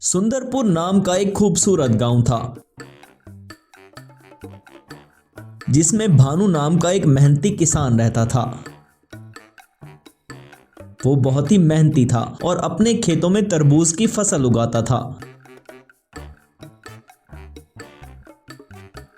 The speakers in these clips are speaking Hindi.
सुंदरपुर नाम का एक खूबसूरत गांव था जिसमें भानु नाम का एक मेहनती किसान रहता था। वो बहुत ही मेहनती था और अपने खेतों में तरबूज की फसल उगाता था।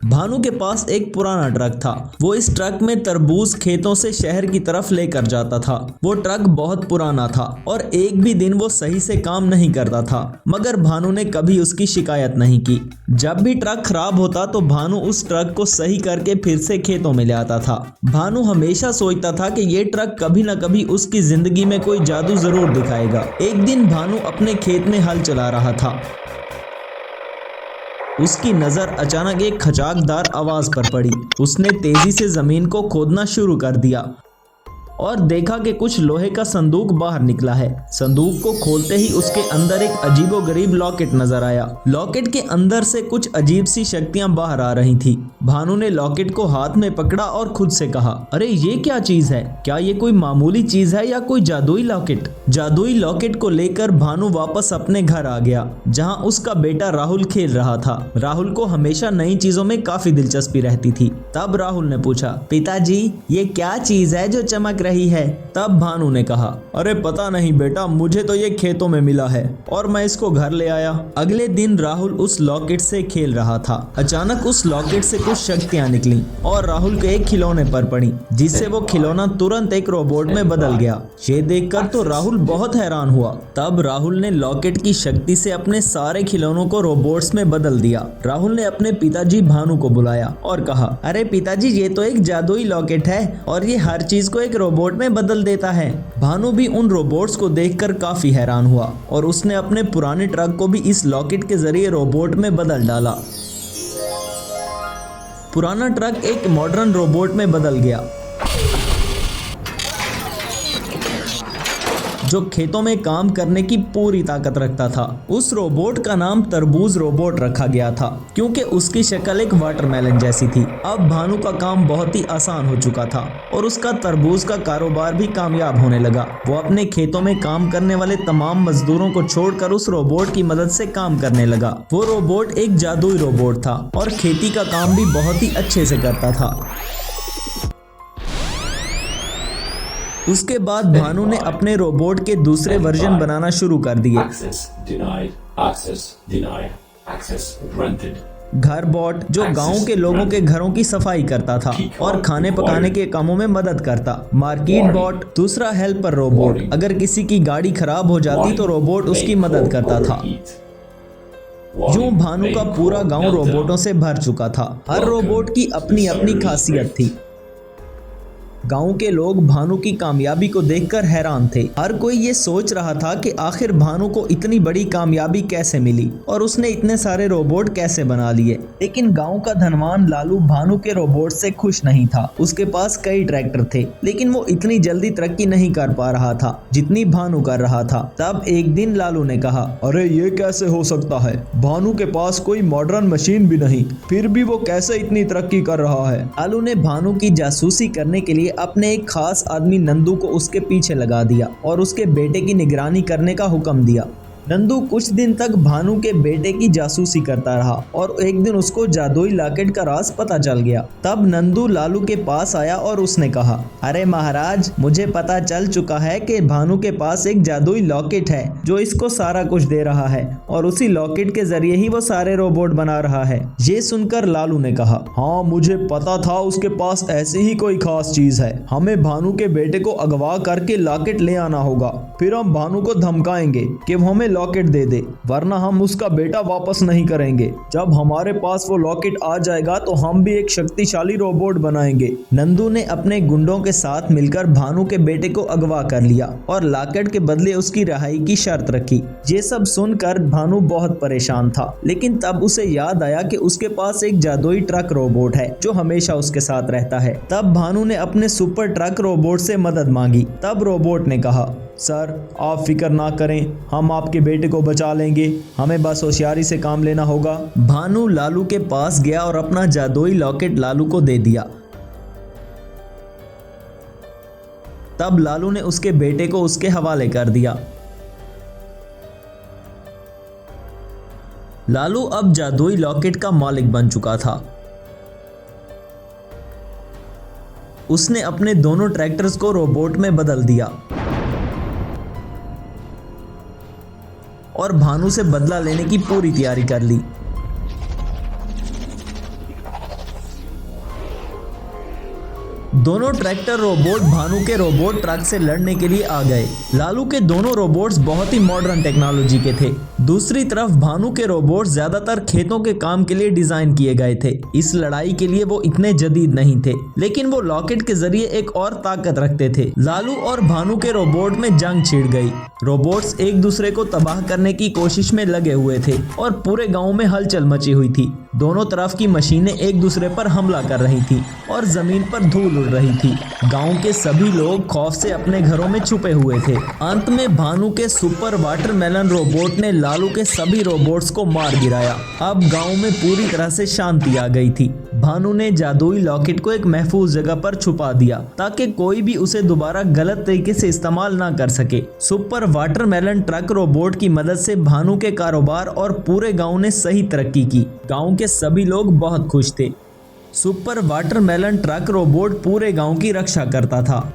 भानु के पास एक पुराना ट्रक था। वो इस ट्रक में तरबूज खेतों से शहर की तरफ लेकर जाता था। वो ट्रक बहुत पुराना था और एक भी दिन वो सही से काम नहीं करता था, मगर भानु ने कभी उसकी शिकायत नहीं की। जब भी ट्रक खराब होता तो भानु उस ट्रक को सही करके फिर से खेतों में ले आता था। भानु हमेशा सोचता था कि ये ट्रक कभी न कभी उसकी जिंदगी में कोई जादू जरूर दिखाएगा। एक दिन भानु अपने खेत में हल चला रहा था। उसकी नजर अचानक एक खचाकदार आवाज पर पड़ी। उसने तेजी से जमीन को खोदना शुरू कर दिया और देखा कि कुछ लोहे का संदूक बाहर निकला है। संदूक को खोलते ही उसके अंदर एक अजीबोगरीब लॉकेट नजर आया। लॉकेट के अंदर से कुछ अजीब सी शक्तियां बाहर आ रही थी। भानु ने लॉकेट को हाथ में पकड़ा और खुद से कहा, अरे ये क्या चीज है? क्या ये कोई मामूली चीज है या कोई जादुई लॉकेट? जादुई लॉकेट को लेकर भानु वापस अपने घर आ गया, जहाँ उसका बेटा राहुल खेल रहा था। राहुल को हमेशा नई चीजों में काफी दिलचस्पी रहती थी। तब राहुल ने पूछा, पिताजी ये क्या चीज है जो चमक रही है? तब भानु ने कहा, अरे पता नहीं बेटा, मुझे तो ये खेतों में मिला है और मैं इसको घर ले आया। अगले दिन राहुल उस लॉकेट से खेल रहा था। अचानक उस लॉकेट से कुछ शक्तियां निकली और राहुल के एक खिलौने पर पड़ी, जिससे वो खिलौना तुरंत एक रोबोट में बदल गया। ये देखकर तो राहुल बहुत हैरान हुआ। तब राहुल ने लॉकेट की शक्ति से अपने सारे खिलौनों को रोबोट्स में बदल दिया। राहुल ने अपने पिताजी भानु को बुलाया और कहा, अरे पिताजी ये तो एक जादुई लॉकेट है और ये हर चीज को एक रोबोट में बदल देता है। भानु भी उन रोबोट्स को देखकर काफी हैरान हुआ और उसने अपने पुराने ट्रक को भी इस लॉकेट के जरिए रोबोट में बदल डाला। पुराना ट्रक एक मॉडर्न रोबोट में बदल गया जो खेतों में काम करने की पूरी ताकत रखता था। उस रोबोट का नाम तरबूज रोबोट रखा गया था, क्योंकि उसकी शक्ल एक वाटरमेलन जैसी थी। अब भानु का काम बहुत ही आसान हो चुका था और उसका तरबूज का कारोबार भी कामयाब होने लगा। वो अपने खेतों में काम करने वाले तमाम मजदूरों को छोड़कर उस रोबोट की मदद से काम करने लगा। वो रोबोट एक जादुई रोबोट था और खेती का काम भी बहुत ही अच्छे से करता था। उसके बाद भानु ने अपने रोबोट के दूसरे वर्जन बनाना शुरू कर दिए। घर बॉट जो गांव के लोगों के घरों की सफाई करता था और खाने पकाने के कामों में मदद करता। मार्केट बॉट दूसरा हेल्पर रोबोट, अगर किसी की गाड़ी खराब हो जाती तो रोबोट उसकी मदद करता था। यूं भानु का पूरा गांव रोबोटों से भर चुका था। हर रोबोट की अपनी अपनी खासियत थी। गांव के लोग भानु की कामयाबी को देखकर हैरान थे। हर कोई ये सोच रहा था कि आखिर भानु को इतनी बड़ी कामयाबी कैसे मिली और उसने इतने सारे रोबोट कैसे बना लिए। लेकिन गांव का धनवान लालू भानु के रोबोट से खुश नहीं था। उसके पास कई ट्रैक्टर थे, लेकिन वो इतनी जल्दी तरक्की नहीं कर पा रहा था जितनी भानु कर रहा था। तब एक दिन लालू ने कहा, अरे ये कैसे हो सकता है? भानु के पास कोई मॉडर्न मशीन भी नहीं, फिर भी वो कैसे इतनी तरक्की कर रहा है? लालू ने भानु की जासूसी करने के लिए अपने एक खास आदमी नंदू को उसके पीछे लगा दिया और उसके बेटे की निगरानी करने का हुक्म दिया। नंदू कुछ दिन तक भानु के बेटे की जासूसी करता रहा और एक दिन उसको जादुई लॉकेट का राज पता चल गया। तब नंदू लालू के पास आया और उसने कहा, अरे महाराज, मुझे पता चल चुका है कि भानु के पास एक जादुई लॉकेट है जो इसको सारा कुछ दे रहा है और उसी लॉकेट के जरिए ही वो सारे रोबोट बना रहा है। ये सुनकर लालू ने कहा, हाँ मुझे पता था उसके पास ऐसी ही कोई खास चीज है। हमें भानु के बेटे को अगवा करके लॉकेट ले आना होगा, फिर हम भानु को धमकाएंगे कि वो हमें लॉकेट दे दे, वरना हम उसका बेटा वापस नहीं करेंगे। जब हमारे पास वो लॉकेट आ जाएगा तो हम भी एक शक्तिशाली रोबोट बनाएंगे। नंदू ने अपने गुंडों के साथ मिलकर भानु के बेटे को अगवा कर लिया और लॉकेट के बदले उसकी रिहाई की शर्त रखी। ये सब सुनकर भानु बहुत परेशान था, लेकिन तब उसे याद आया कि उसके पास एक जादुई ट्रक रोबोट है जो हमेशा उसके साथ रहता है। तब भानु ने अपने सुपर ट्रक रोबोट से मदद मांगी। तब रोबोट ने कहा, सर आप फिक्र ना करें, हम आपके बेटे को बचा लेंगे, हमें बस होशियारी से काम लेना होगा। भानु लालू के पास गया और अपना जादुई लॉकेट लालू को दे दिया। तब लालू ने उसके बेटे को उसके हवाले कर दिया। लालू अब जादुई लॉकेट का मालिक बन चुका था। उसने अपने दोनों ट्रैक्टर्स को रोबोट में बदल दिया और भानु से बदला लेने की पूरी तैयारी कर ली। दोनों ट्रैक्टर रोबोट भानु के रोबोट ट्रक से लड़ने के लिए आ गए। लालू के दोनों रोबोट्स बहुत ही मॉडर्न टेक्नोलॉजी के थे। दूसरी तरफ भानु के रोबोट्स ज्यादातर खेतों के काम के लिए डिजाइन किए गए थे। इस लड़ाई के लिए वो इतने जदीद नहीं थे, लेकिन वो लॉकेट के जरिए एक और ताकत रखते थे। लालू और भानु के रोबोट में जंग छिड़ गई। रोबोट्स एक दूसरे को तबाह करने की कोशिश में लगे हुए थे और पूरे गाँव में हलचल मची हुई थी। दोनों तरफ की मशीनें एक दूसरे पर हमला कर रही थी और जमीन पर धूल उड़ रही थी। गांव के सभी लोग खौफ से अपने घरों में छुपे हुए थे। अंत में भानु के सुपर वाटरमेलन रोबोट ने लालू के सभी रोबोट्स को मार गिराया। अब गांव में पूरी तरह से शांति आ गई थी। भानु ने जादुई लॉकेट को एक महफूज जगह पर छुपा दिया ताकि कोई भी उसे दोबारा गलत तरीके से इस्तेमाल ना कर सके। सुपर वाटरमेलन ट्रक रोबोट की मदद से भानु के कारोबार और पूरे गांव ने सही तरक्की की। गांव के सभी लोग बहुत खुश थे। सुपर वाटरमेलन ट्रक रोबोट पूरे गांव की रक्षा करता था।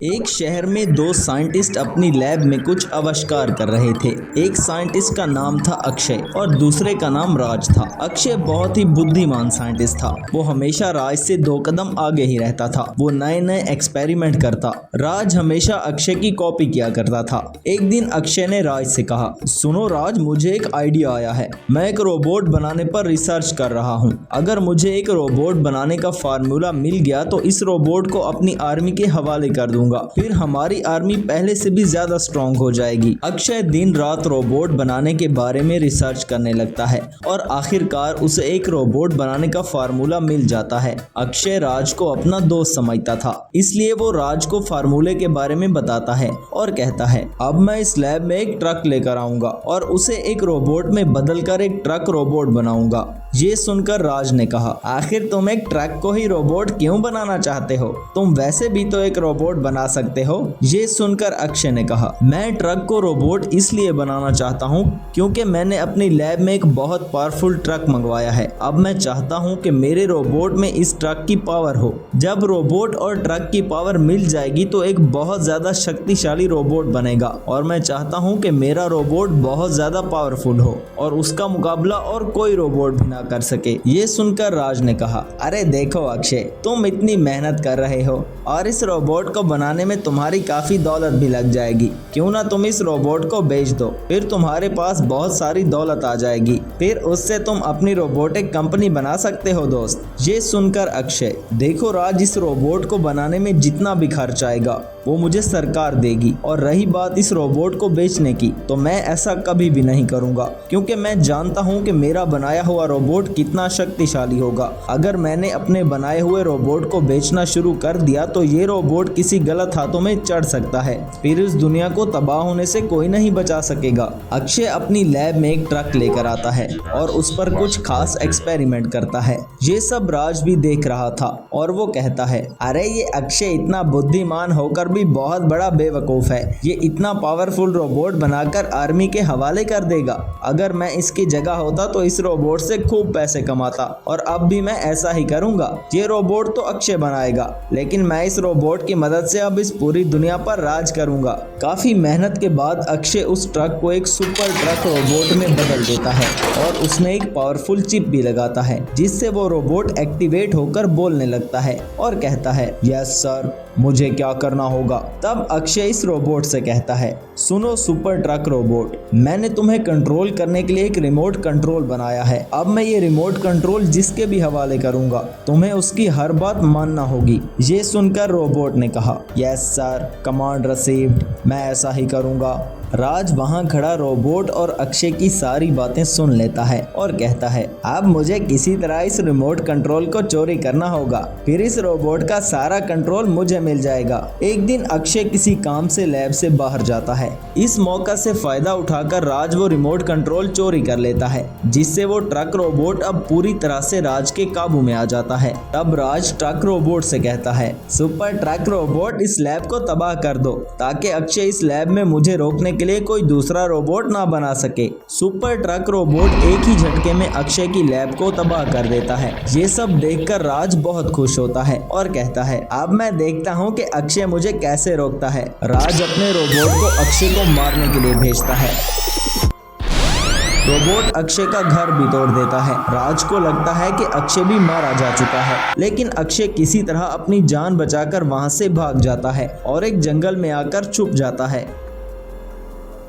एक शहर में दो साइंटिस्ट अपनी लैब में कुछ आविष्कार कर रहे थे। एक साइंटिस्ट का नाम था अक्षय और दूसरे का नाम राज था। अक्षय बहुत ही बुद्धिमान साइंटिस्ट था। वो हमेशा राज से 2 कदम आगे ही रहता था। वो नए नए एक्सपेरिमेंट करता। राज हमेशा अक्षय की कॉपी किया करता था। एक दिन अक्षय ने राज से कहा, सुनो राज, मुझे एक आइडिया आया है। मैं एक रोबोट बनाने पर रिसर्च कर रहा हूँ। अगर मुझे एक रोबोट बनाने का फार्मूला मिल गया तो इस रोबोट को अपनी आर्मी के हवाले कर दूंगा। फिर हमारी आर्मी पहले से भी ज्यादा स्ट्रॉन्ग हो जाएगी। अक्षय दिन रात रोबोट बनाने के बारे में रिसर्च करने लगता है और आखिरकार उसे एक रोबोट बनाने का फार्मूला मिल जाता है। अक्षय राज को अपना दोस्त समझता था, इसलिए वो राज को फार्मूले के बारे में बताता है और कहता है, अब मैं इस लैब में एक ट्रक लेकर आऊंगा और उसे एक रोबोट में बदलकर एक ट्रक रोबोट बनाऊंगा। ये सुनकर राज ने कहा, आखिर तुम एक ट्रक को ही रोबोट क्यों बनाना चाहते हो? तुम वैसे भी तो एक रोबोट बना सकते हो। ये सुनकर अक्षय ने कहा, मैं ट्रक को रोबोट इसलिए बनाना चाहता हूँ क्योंकि मैंने अपनी लैब में एक बहुत पावरफुल ट्रक मंगवाया है। अब मैं चाहता हूँ कि मेरे रोबोट में इस ट्रक की पावर हो। जब रोबोट और ट्रक की पावर मिल जाएगी तो एक बहुत ज्यादा शक्तिशाली रोबोट बनेगा और मैं चाहता हूँ कि मेरा रोबोट बहुत ज्यादा पावरफुल हो और उसका मुकाबला और कोई रोबोट भी ना कर सके। ये सुनकर राज ने कहा, अरे देखो अक्षय, तुम इतनी मेहनत कर रहे हो और इस रोबोट को बनाने में तुम्हारी काफी दौलत भी लग जाएगी। क्यों ना तुम इस रोबोट को बेच दो, फिर तुम्हारे पास बहुत सारी दौलत आ जाएगी। फिर उससे तुम अपनी रोबोटिक कंपनी बना सकते हो दोस्त। ये सुनकर अक्षय, देखो राज, इस रोबोट को बनाने में जितना भी खर्च आएगा वो मुझे सरकार देगी और रही बात इस रोबोट को बेचने की, तो मैं ऐसा कभी भी नहीं करूंगा क्योंकि मैं जानता हूं कि मेरा बनाया हुआ रोबोट कितना शक्तिशाली होगा। अगर मैंने अपने बनाए हुए रोबोट को बेचना शुरू कर दिया तो ये रोबोट किसी गलत हाथों में चढ़ सकता है, फिर इस दुनिया को तबाह होने से कोई नहीं बचा सकेगा। अक्षय अपनी लैब में एक ट्रक लेकर आता है और उस पर कुछ खास एक्सपेरिमेंट करता है। ये सब राज भी देख रहा था और वो कहता है, अरे ये अक्षय इतना बुद्धिमान होकर भी बहुत बड़ा बेवकूफ है। ये इतना पावरफुल रोबोट बनाकर आर्मी के हवाले कर देगा। अगर मैं इसकी जगह होता तो इस रोबोट से खूब पैसे कमाता और अब भी मैं ऐसा ही करूंगा। ये रोबोट तो अक्षय बनाएगा, लेकिन मैं इस रोबोट की मदद से अब इस पूरी दुनिया पर राज करूंगा। काफी मेहनत के बाद अक्षय उस ट्रक को एक सुपर ट्रक रोबोट में बदल देता है और उसमें एक पावरफुल चिप भी लगाता है जिससे वो रोबोट एक्टिवेट होकर बोलने लगता है और कहता है, यस सर, मुझे क्या करना होगा। तब अक्षय इस रोबोट से कहता है, सुनो सुपर ट्रक रोबोट, मैंने तुम्हें कंट्रोल करने के लिए एक रिमोट कंट्रोल बनाया है। अब मैं ये रिमोट कंट्रोल जिसके भी हवाले करूंगा, तुम्हें उसकी हर बात मानना होगी। ये सुनकर रोबोट ने कहा, यस सर, कमांड रिसीव्ड, मैं ऐसा ही करूंगा। राज वहां खड़ा रोबोट और अक्षय की सारी बातें सुन लेता है और कहता है, अब मुझे किसी तरह इस रिमोट कंट्रोल को चोरी करना होगा, फिर इस रोबोट का सारा कंट्रोल मुझे मिल जाएगा। एक दिन अक्षय किसी काम से लैब से बाहर जाता है। इस मौका से फायदा उठाकर राज वो रिमोट कंट्रोल चोरी कर लेता है, जिससे वो ट्रक रोबोट अब पूरी तरह से राज के काबू में आ जाता है। तब राज ट्रक रोबोट से कहता है, सुपर ट्रक रोबोट, इस लैब को तबाह कर दो ताकि अक्षय इस लैब में मुझे रोकने के लिए कोई दूसरा रोबोट ना बना सके। सुपर ट्रक रोबोट एक ही झटके में अक्षय की लैब को तबाह कर देता है। ये सब देखकर राज बहुत खुश होता है और कहता है, अब मैं देखता हूँ कि अक्षय मुझे कैसे रोकता है। राज अपने रोबोट को अक्षय को मारने के लिए भेजता है। रोबोट अक्षय का घर भी तोड़ देता है। राज को लगता है कि अक्षय भी मारा जा चुका है, लेकिन अक्षय किसी तरह अपनी जान बचाकर वहां से भाग जाता है और एक जंगल में आकर छुप जाता है।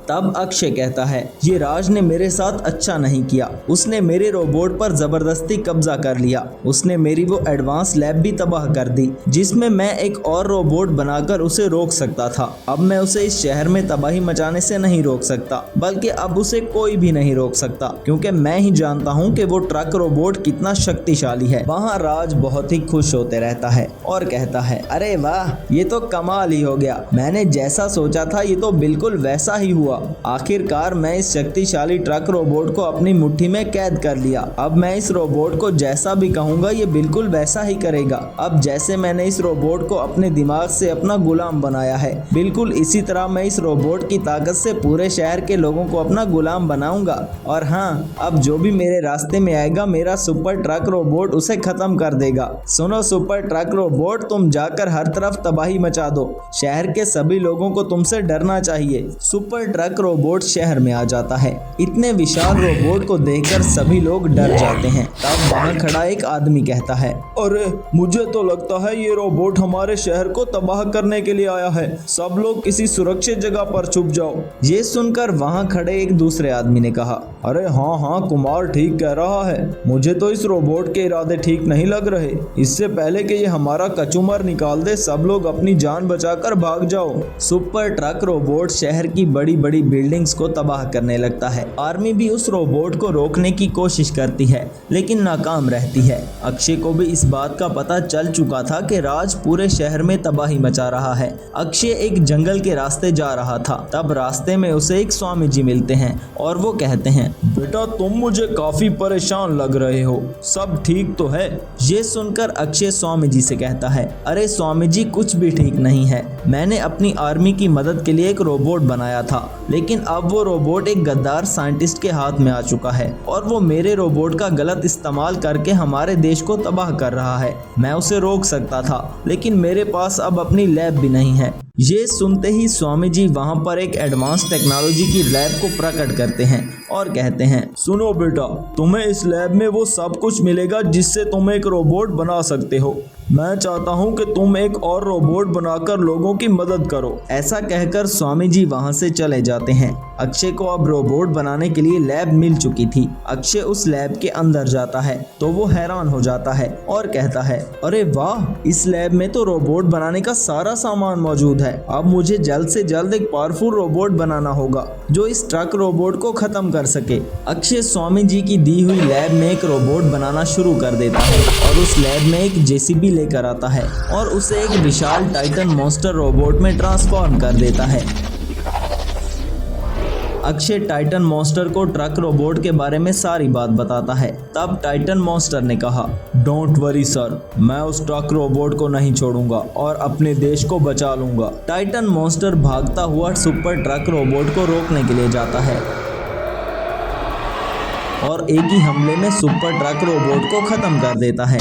तब अक्षय कहता है, ये राज ने मेरे साथ अच्छा नहीं किया। उसने मेरे रोबोट पर जबरदस्ती कब्जा कर लिया। उसने मेरी वो एडवांस लैब भी तबाह कर दी जिसमें मैं एक और रोबोट बनाकर उसे रोक सकता था। अब मैं उसे इस शहर में तबाही मचाने से नहीं रोक सकता, बल्कि अब उसे कोई भी नहीं रोक सकता, क्योंकि मैं ही जानता हूँ कि वो ट्रक रोबोट कितना शक्तिशाली है। वहाँ राज बहुत ही खुश होते रहता है और कहता है, अरे वाह, ये तो कमाल ही हो गया। मैंने जैसा सोचा था ये तो बिल्कुल वैसा ही हुआ। आखिरकार मैं इस शक्तिशाली ट्रक रोबोट को अपनी मुट्ठी में कैद कर लिया। अब मैं इस रोबोट को जैसा भी कहूँगा ये बिल्कुल वैसा ही करेगा। अब जैसे मैंने इस रोबोट को अपने दिमाग से अपना गुलाम बनाया है, बिल्कुल इसी तरह मैं इस रोबोट की ताकत से पूरे शहर के लोगों को अपना गुलाम बनाऊंगा। और हाँ, अब जो भी मेरे रास्ते में आएगा, मेरा सुपर ट्रक रोबोट उसे खत्म कर देगा। सुनो सुपर ट्रक रोबोट, तुम जाकर हर तरफ तबाही मचा दो। शहर के सभी लोगों को तुमसे डरना चाहिए। सुपर ट्रक रोबोट शहर में आ जाता है। इतने विशाल रोबोट को देखकर सभी लोग डर जाते हैं। तब वहाँ खड़ा एक आदमी कहता है, अरे मुझे तो लगता है ये रोबोट हमारे शहर को तबाह करने के लिए आया है। सब लोग किसी सुरक्षित जगह पर छुप जाओ। ये सुनकर वहाँ खड़े एक दूसरे आदमी ने कहा, अरे हाँ हाँ, कुमार ठीक कह रहा है। मुझे तो इस रोबोट के इरादे ठीक नहीं लग रहे। इससे पहले कि ये हमारा कचूमर निकाल दे, सब लोग अपनी जान बचाकर भाग जाओ। सुपर ट्रक रोबोट शहर की बड़ी बड़ी बिल्डिंग्स को तबाह करने लगता है। आर्मी भी उस रोबोट को रोकने की कोशिश करती है, लेकिन नाकाम रहती है। अक्षय को भी इस बात का पता चल चुका था कि राज पूरे शहर में तबाही मचा रहा है। अक्षय एक जंगल के रास्ते जा रहा था। तब रास्ते में उसे एक स्वामी जी मिलते हैं और वो कहते हैं, बेटा तुम मुझे काफी परेशान लग रहे हो, सब ठीक तो है? ये सुनकर अक्षय स्वामी जी से कहता है, अरे स्वामी जी, कुछ भी ठीक नहीं है। मैंने अपनी आर्मी की मदद के लिए एक रोबोट बनाया था, लेकिन अब वो रोबोट एक गद्दार साइंटिस्ट के हाथ में आ चुका है और वो मेरे रोबोट का गलत इस्तेमाल करके हमारे देश को तबाह कर रहा है। मैं उसे रोक सकता था, लेकिन मेरे पास अब अपनी लैब भी नहीं है। ये सुनते ही स्वामी जी वहाँ पर एक एडवांस टेक्नोलॉजी की लैब को प्रकट करते हैं और कहते हैं, सुनो बेटा, तुम्हें इस लैब में वो सब कुछ मिलेगा जिससे तुम एक रोबोट बना सकते हो। मैं चाहता हूँ कि तुम एक और रोबोट बनाकर लोगों की मदद करो। ऐसा कहकर स्वामी जी वहाँ से चले जाते हैं। अक्षय को अब रोबोट बनाने के लिए लैब मिल चुकी थी। अक्षय उस लैब के अंदर जाता है तो वो हैरान हो जाता है और कहता है, अरे वाह, इस लैब में तो रोबोट बनाने का सारा सामान मौजूद है। अब मुझे जल्द से जल्द एक पावरफुल रोबोट बनाना होगा जो इस ट्रक रोबोट को खत्म कर सके। अक्षय स्वामी जी की दी हुई लैब में एक रोबोट बनाना शुरू कर देता है और उस लैब में एक जेसीबी लेकर आता है और उसे एक विशाल टाइटन मॉन्स्टर रोबोट में ट्रांसफॉर्म कर देता है। अक्षय टाइटन मॉन्स्टर को ट्रक रोबोट के बारे में सारी बात बताता है। तब टाइटन मॉन्स्टर ने कहा, डोंट वरी सर, मैं उस ट्रक रोबोट को नहीं छोड़ूंगा और अपने देश को बचा लूंगा। टाइटन मॉन्स्टर भागता हुआ सुपर ट्रक रोबोट को रोकने के लिए जाता है और एक ही हमले में सुपर ट्रक रोबोट को खत्म कर देता है।